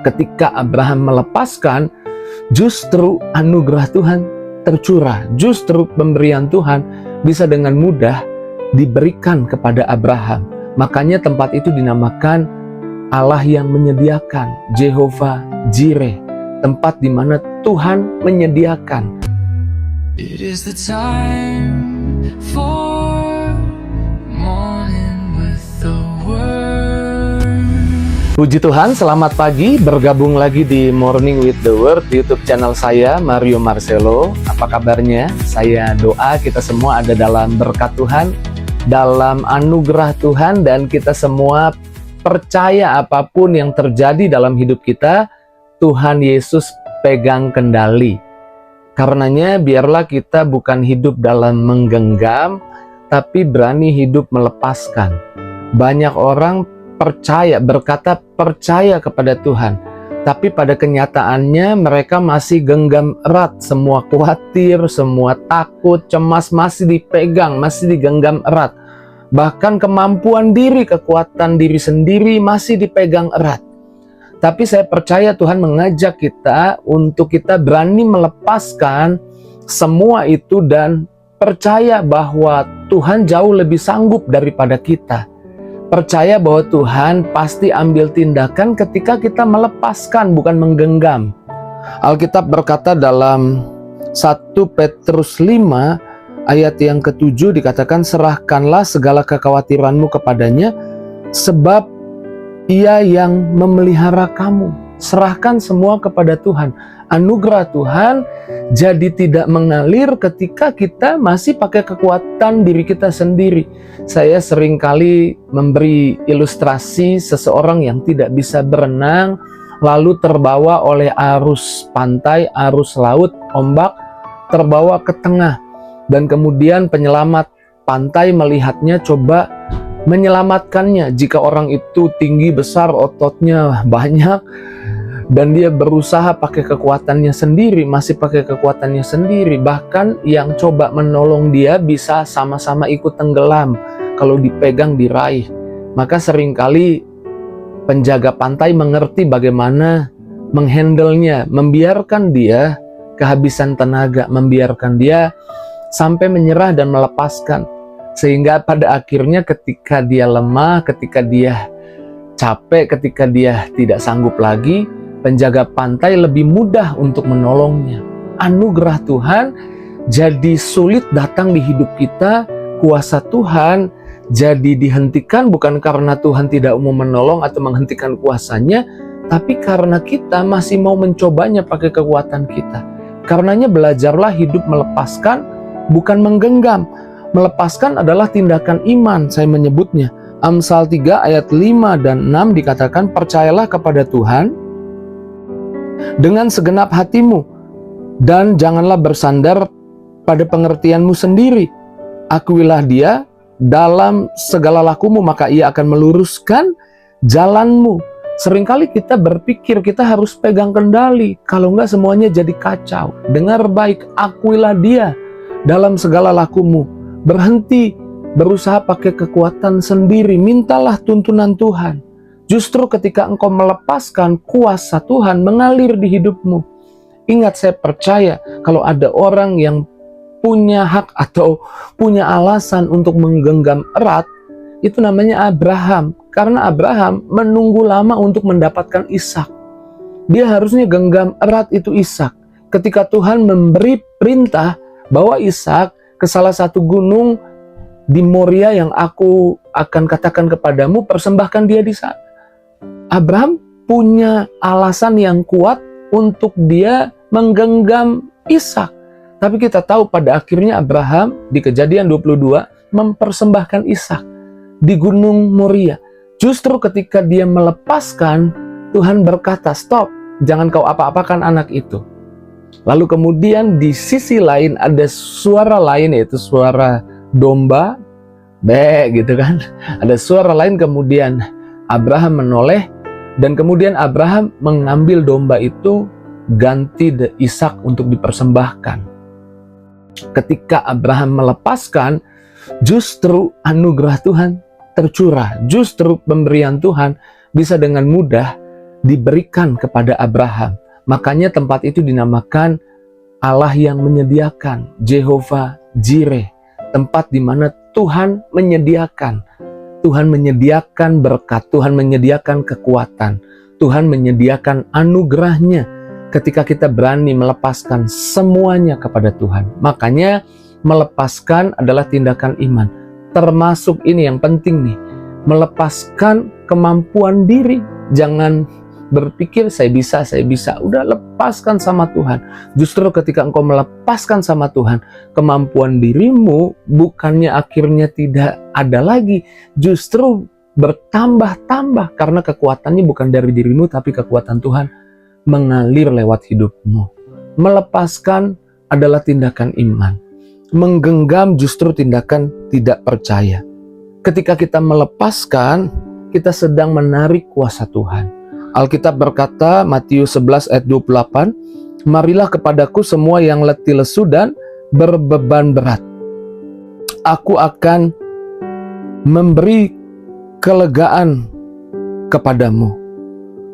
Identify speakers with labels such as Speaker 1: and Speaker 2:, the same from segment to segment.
Speaker 1: Ketika Abraham melepaskan, justru anugerah Tuhan tercurah. Justru pemberian Tuhan bisa dengan mudah diberikan kepada Abraham. Makanya tempat itu dinamakan Allah yang menyediakan, Jehovah Jireh, tempat di mana Tuhan menyediakan.
Speaker 2: It is the time for morning with the word.
Speaker 1: Puji Tuhan, selamat pagi, bergabung lagi di Morning with the Word, YouTube channel saya, Mario Marcelo. Apa kabarnya? Saya doa kita semua ada dalam berkat Tuhan, dalam anugerah Tuhan, dan kita semua percaya apapun yang terjadi dalam hidup kita, Tuhan Yesus pegang kendali. Karenanya biarlah kita bukan hidup dalam menggenggam, tapi berani hidup melepaskan. Banyak orang berkata percaya kepada Tuhan, tapi pada kenyataannya mereka masih genggam erat. Semua khawatir, semua takut, cemas masih dipegang, masih digenggam erat. Bahkan kemampuan diri, kekuatan diri sendiri masih dipegang erat. Tapi saya percaya Tuhan mengajak kita untuk kita berani melepaskan semua itu dan percaya bahwa Tuhan jauh lebih sanggup daripada kita. Percaya bahwa Tuhan pasti ambil tindakan ketika kita melepaskan, bukan menggenggam. Alkitab berkata dalam 1 Petrus 5 ayat yang ke-7 dikatakan, serahkanlah segala kekhawatiranmu kepadanya, sebab Ia yang memelihara kamu. Serahkan semua kepada Tuhan. Anugerah Tuhan jadi tidak mengalir ketika kita masih pakai kekuatan diri kita sendiri. Saya sering kali memberi ilustrasi seseorang yang tidak bisa berenang, lalu terbawa oleh arus pantai, arus laut, ombak, terbawa ke tengah. Dan kemudian penyelamat pantai melihatnya, coba menyelamatkannya. Jika orang itu tinggi, besar, ototnya banyak, dan dia berusaha pakai kekuatannya sendiri, masih pakai kekuatannya sendiri. Bahkan yang coba menolong dia bisa sama-sama ikut tenggelam kalau dipegang, diraih. Maka seringkali penjaga pantai mengerti bagaimana menghandlenya, membiarkan dia kehabisan tenaga, membiarkan dia sampai menyerah dan melepaskan. Sehingga pada akhirnya ketika dia lemah, ketika dia capek, ketika dia tidak sanggup lagi, penjaga pantai lebih mudah untuk menolongnya. Anugerah Tuhan jadi sulit datang di hidup kita. Kuasa Tuhan jadi dihentikan bukan karena Tuhan tidak mau menolong atau menghentikan kuasanya, tapi karena kita masih mau mencobanya pakai kekuatan kita. Karenanya belajarlah hidup melepaskan, bukan menggenggam. Melepaskan adalah tindakan iman, saya menyebutnya. Amsal 3 ayat 5 dan 6 dikatakan, percayalah kepada Tuhan dengan segenap hatimu, dan janganlah bersandar pada pengertianmu sendiri. Akuilah Dia dalam segala lakumu, maka Ia akan meluruskan jalanmu. Seringkali kita berpikir kita harus pegang kendali, kalau enggak semuanya jadi kacau. Dengar baik, akuilah Dia dalam segala lakumu. Berhenti berusaha pakai kekuatan sendiri, mintalah tuntunan Tuhan. Justru ketika engkau melepaskan, kuasa Tuhan mengalir di hidupmu. Ingat, saya percaya kalau ada orang yang punya hak atau punya alasan untuk menggenggam erat, itu namanya Abraham. Karena Abraham menunggu lama untuk mendapatkan Ishak. Dia harusnya genggam erat itu Ishak. Ketika Tuhan memberi perintah bahwa Ishak ke salah satu gunung di Moria yang aku akan katakan kepadamu, persembahkan dia di sana. Abraham punya alasan yang kuat untuk dia menggenggam Ishak. Tapi kita tahu pada akhirnya Abraham di Kejadian 22 mempersembahkan Ishak di gunung Moria. Justru ketika dia melepaskan, Tuhan berkata, stop, jangan kau apa-apakan anak itu. Lalu kemudian di sisi lain ada suara lain, yaitu suara domba, gitu kan. Ada suara lain, kemudian Abraham menoleh, dan kemudian Abraham mengambil domba itu, ganti Ishak untuk dipersembahkan. Ketika Abraham melepaskan, justru anugerah Tuhan tercurah. Justru pemberian Tuhan bisa dengan mudah diberikan kepada Abraham. Makanya tempat itu dinamakan Allah yang menyediakan, Jehovah Jireh, tempat di mana Tuhan menyediakan. Tuhan menyediakan berkat, Tuhan menyediakan kekuatan, Tuhan menyediakan anugerahnya ketika kita berani melepaskan semuanya kepada Tuhan. Makanya melepaskan adalah tindakan iman. Termasuk ini yang penting nih, melepaskan kemampuan diri. Jangan berpikir saya bisa. Udah, lepaskan sama Tuhan. Justru ketika engkau melepaskan sama Tuhan, kemampuan dirimu bukannya akhirnya tidak ada lagi, justru bertambah-tambah karena kekuatannya bukan dari dirimu, tapi kekuatan Tuhan mengalir lewat hidupmu. Melepaskan adalah tindakan iman. Menggenggam justru tindakan tidak percaya. Ketika kita melepaskan, kita sedang menarik kuasa Tuhan. Alkitab berkata, Matius 11 ayat 28, "Marilah kepadaku semua yang letih lesu dan berbeban berat. Aku akan memberi kelegaan kepadamu."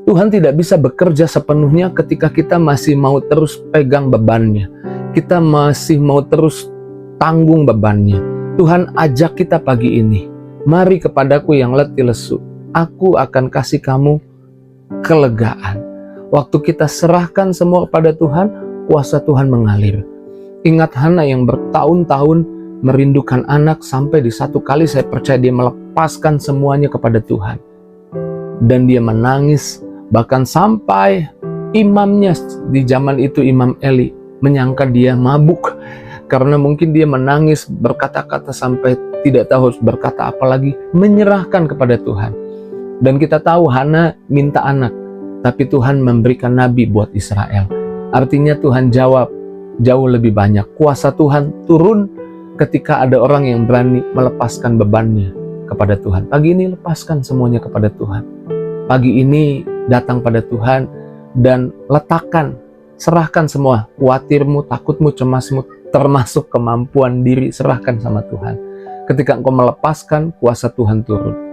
Speaker 1: Tuhan tidak bisa bekerja sepenuhnya ketika kita masih mau terus pegang bebannya. Kita masih mau terus tanggung bebannya. Tuhan ajak kita pagi ini, mari kepadaku yang letih lesu, aku akan kasih kamu kelegaan. Waktu kita serahkan semua kepada Tuhan, kuasa Tuhan mengalir. Ingat Hana yang bertahun-tahun merindukan anak, sampai di satu kali saya percaya dia melepaskan semuanya kepada Tuhan. Dan dia menangis, bahkan sampai imamnya di zaman itu, Imam Eli, menyangka dia mabuk. Karena mungkin dia menangis, berkata-kata sampai tidak tahu harus berkata apa lagi, menyerahkan kepada Tuhan. Dan kita tahu Hana minta anak, tapi Tuhan memberikan nabi buat Israel. Artinya Tuhan jawab jauh lebih banyak. Kuasa Tuhan turun ketika ada orang yang berani melepaskan bebannya kepada Tuhan. Pagi ini lepaskan semuanya kepada Tuhan. Pagi ini datang pada Tuhan dan letakkan, serahkan semua khawatirmu, takutmu, cemasmu, termasuk kemampuan diri, serahkan sama Tuhan. Ketika engkau melepaskan, kuasa Tuhan turun.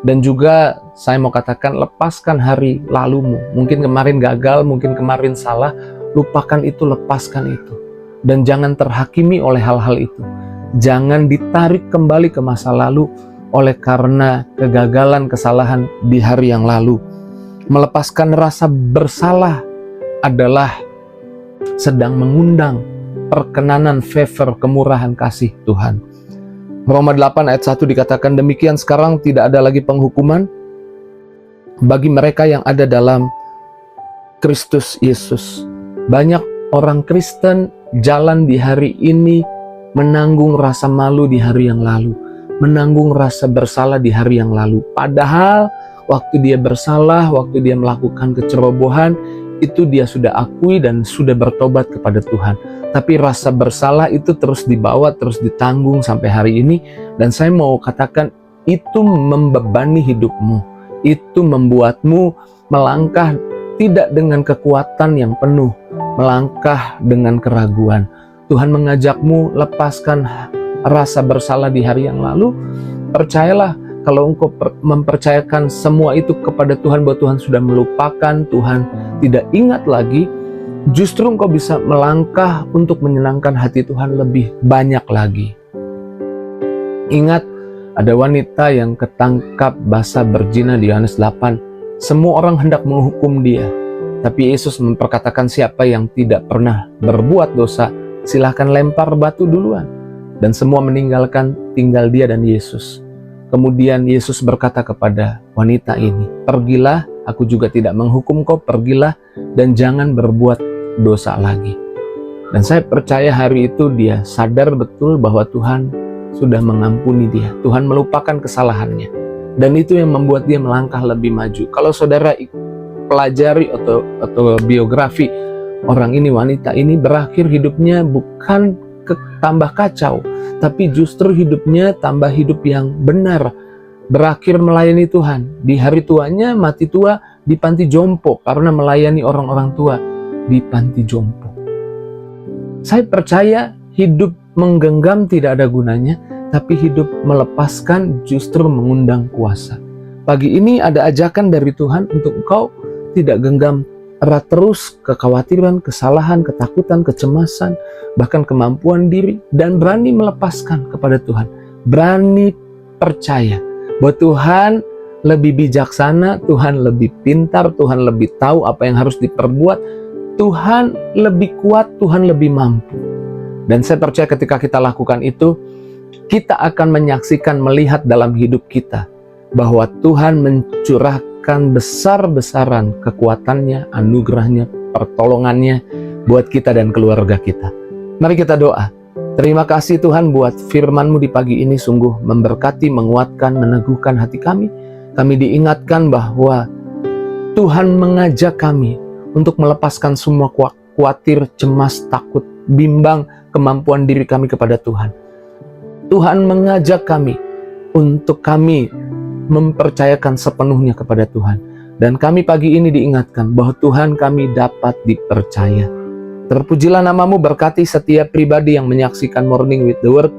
Speaker 1: Dan juga saya mau katakan, lepaskan hari lalumu. Mungkin kemarin gagal, mungkin kemarin salah, lupakan itu, lepaskan itu. Dan jangan terhakimi oleh hal-hal itu. Jangan ditarik kembali ke masa lalu oleh karena kegagalan, kesalahan di hari yang lalu. Melepaskan rasa bersalah adalah sedang mengundang perkenanan, favor, kemurahan kasih Tuhan. Roma 8 ayat 1 dikatakan, demikian sekarang tidak ada lagi penghukuman bagi mereka yang ada dalam Kristus Yesus. Banyak orang Kristen jalan di hari ini menanggung rasa malu di hari yang lalu, menanggung rasa bersalah di hari yang lalu. Padahal waktu dia bersalah, waktu dia melakukan kecerobohan, itu dia sudah akui dan sudah bertobat kepada Tuhan. Tapi rasa bersalah itu terus dibawa, terus ditanggung sampai hari ini. Dan saya mau katakan, itu membebani hidupmu. Itu membuatmu melangkah tidak dengan kekuatan yang penuh, melangkah dengan keraguan. Tuhan mengajakmu, lepaskan rasa bersalah di hari yang lalu. Percayalah, kalau engkau mempercayakan semua itu kepada Tuhan, bahwa Tuhan sudah melupakan, Tuhan tidak ingat lagi, justru engkau bisa melangkah untuk menyenangkan hati Tuhan lebih banyak lagi. Ingat, ada wanita yang ketangkap basah berzina di Yohanes 8. Semua orang hendak menghukum dia, tapi Yesus memperkatakan, siapa yang tidak pernah berbuat dosa, silahkan lempar batu duluan. Dan semua meninggalkan, tinggal dia dan Yesus. Kemudian Yesus berkata kepada wanita ini, pergilah, aku juga tidak menghukum kau, pergilah dan jangan berbuat dosa lagi. Dan saya percaya hari itu dia sadar betul bahwa Tuhan sudah mengampuni dia. Tuhan melupakan kesalahannya. Dan itu yang membuat dia melangkah lebih maju. Kalau saudara pelajari atau biografi orang ini, wanita ini berakhir hidupnya bukan tambah kacau, tapi justru hidupnya tambah hidup yang benar, berakhir melayani Tuhan. Di hari tuanya mati tua di panti jompo karena melayani orang-orang tua di panti jompo. Saya percaya hidup menggenggam tidak ada gunanya, tapi hidup melepaskan justru mengundang kuasa. Pagi ini ada ajakan dari Tuhan untuk engkau tidak genggam erat terus kekhawatiran, kesalahan, ketakutan, kecemasan, bahkan kemampuan diri, dan berani melepaskan kepada Tuhan. Berani percaya bahwa Tuhan lebih bijaksana, Tuhan lebih pintar, Tuhan lebih tahu apa yang harus diperbuat, Tuhan lebih kuat, Tuhan lebih mampu. Dan saya percaya ketika kita lakukan itu, kita akan menyaksikan, melihat dalam hidup kita bahwa Tuhan mencurahkan besar-besaran kekuatannya, anugerahnya, pertolongannya buat kita dan keluarga kita. Mari kita doa. Terima kasih Tuhan buat firman-Mu di pagi ini, sungguh memberkati, menguatkan, meneguhkan hati kami. Kami diingatkan bahwa Tuhan mengajak kami untuk melepaskan semua khawatir, cemas, takut, bimbang, kemampuan diri kami kepada Tuhan. Tuhan mengajak kami untuk kami mempercayakan sepenuhnya kepada Tuhan. Dan kami pagi ini diingatkan bahwa Tuhan kami dapat dipercaya. Terpujilah nama-Mu, berkati setiap pribadi yang menyaksikan Morning with the Word.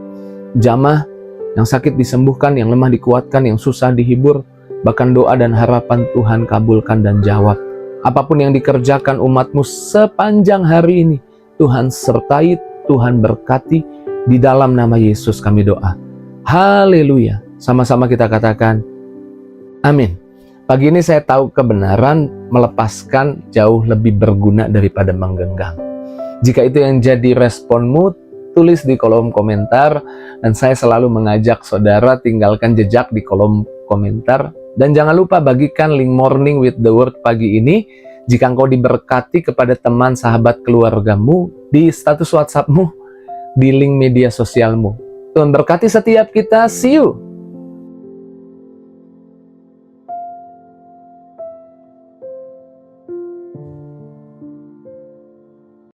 Speaker 1: Jamaah yang sakit disembuhkan, yang lemah dikuatkan, yang susah dihibur. Bahkan doa dan harapan Tuhan kabulkan dan jawab. Apapun yang dikerjakan umat-Mu sepanjang hari ini, Tuhan sertai, Tuhan berkati. Di dalam nama Yesus kami doa. Haleluya. Sama-sama kita katakan, amin. Pagi ini saya tahu kebenaran melepaskan jauh lebih berguna daripada menggenggam. Jika itu yang jadi responmu, tulis di kolom komentar. Dan saya selalu mengajak saudara tinggalkan jejak di kolom komentar. Dan jangan lupa bagikan link Morning with the Word pagi ini. Jika engkau diberkati kepada teman, sahabat, keluargamu, di status WhatsApp-mu, di link media sosialmu. Tuhan berkati setiap kita. See you